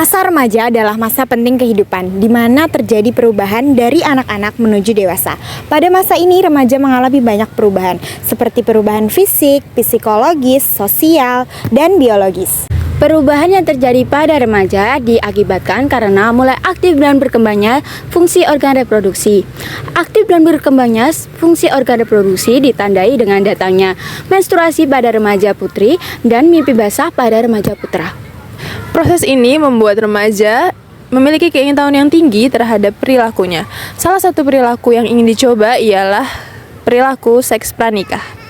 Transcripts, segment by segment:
Masa remaja adalah masa penting kehidupan, di mana terjadi perubahan dari anak-anak menuju dewasa. Pada masa ini, remaja mengalami banyak perubahan, seperti perubahan fisik, psikologis, sosial, dan biologis. Perubahan yang terjadi pada remaja diakibatkan karena mulai aktif dan berkembangnya fungsi organ reproduksi. Aktif dan berkembangnya fungsi organ reproduksi ditandai dengan datangnya menstruasi pada remaja putri dan mimpi basah pada remaja putra. Proses ini membuat remaja memiliki keingintahuan yang tinggi terhadap perilakunya. Salah satu perilaku yang ingin dicoba ialah perilaku seks pranikah.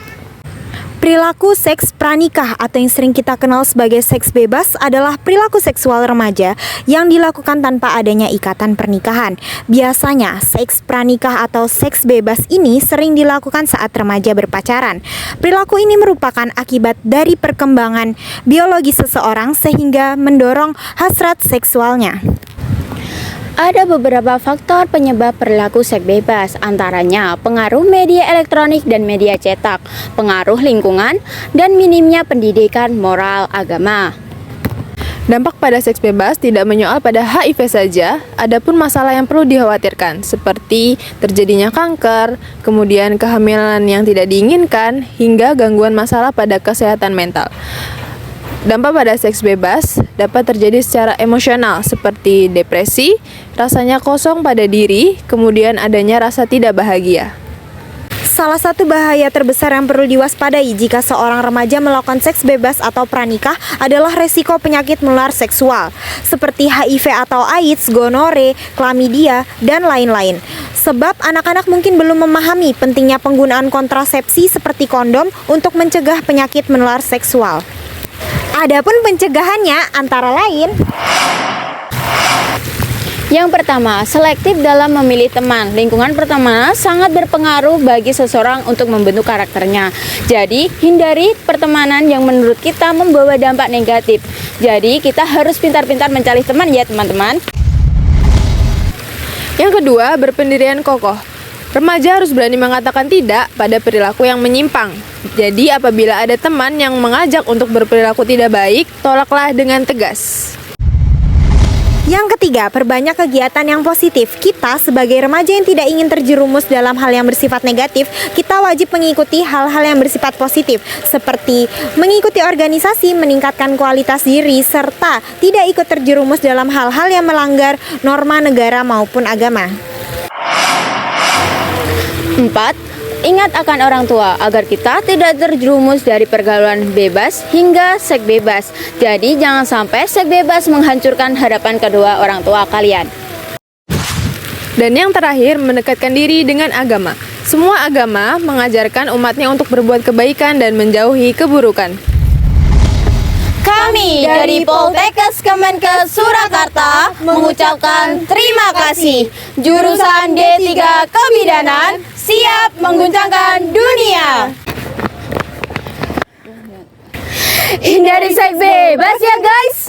Perilaku seks pranikah atau yang sering kita kenal sebagai seks bebas adalah perilaku seksual remaja yang dilakukan tanpa adanya ikatan pernikahan. Biasanya, seks pranikah atau seks bebas ini sering dilakukan saat remaja berpacaran. Perilaku ini merupakan akibat dari perkembangan biologi seseorang sehingga mendorong hasrat seksualnya. Ada beberapa faktor penyebab perilaku seks bebas, antaranya pengaruh media elektronik dan media cetak, pengaruh lingkungan, dan minimnya pendidikan moral agama. Dampak pada seks bebas tidak menyoal pada HIV saja, adapun masalah yang perlu dikhawatirkan seperti terjadinya kanker, kemudian kehamilan yang tidak diinginkan, hingga gangguan masalah pada kesehatan mental. Dampak pada seks bebas dapat terjadi secara emosional seperti depresi, rasanya kosong pada diri, kemudian adanya rasa tidak bahagia. Salah satu bahaya terbesar yang perlu diwaspadai jika seorang remaja melakukan seks bebas atau pranikah adalah resiko penyakit menular seksual seperti HIV atau AIDS, gonore, klamidia, dan lain-lain. Sebab anak-anak mungkin belum memahami pentingnya penggunaan kontrasepsi seperti kondom untuk mencegah penyakit menular seksual. Adapun pencegahannya antara lain: yang pertama, selektif dalam memilih teman. Lingkungan pertemanan sangat berpengaruh bagi seseorang untuk membentuk karakternya. Jadi, hindari pertemanan yang menurut kita membawa dampak negatif. Jadi, kita harus pintar-pintar mencari teman ya teman-teman. Yang kedua, berpendirian kokoh. Remaja harus berani mengatakan tidak pada perilaku yang menyimpang. Jadi, apabila ada teman yang mengajak untuk berperilaku tidak baik, tolaklah dengan tegas. Yang ketiga, perbanyak kegiatan yang positif. Kita sebagai remaja yang tidak ingin terjerumus dalam hal yang bersifat negatif, kita wajib mengikuti hal-hal yang bersifat positif, seperti mengikuti organisasi, meningkatkan kualitas diri, serta tidak ikut terjerumus dalam hal-hal yang melanggar norma negara maupun agama. 4. Ingat akan orang tua agar kita tidak terjerumus dari pergaulan bebas hingga seks bebas. Jadi jangan sampai seks bebas menghancurkan harapan kedua orang tua kalian. Dan yang terakhir, mendekatkan diri dengan agama. Semua agama mengajarkan umatnya untuk berbuat kebaikan dan menjauhi keburukan. Kami dari Poltekkes Kemenkes Surakarta mengucapkan terima kasih. Jurusan D3 Kebidanan siap mengguncangkan dunia. Hindari seks bebas ya guys.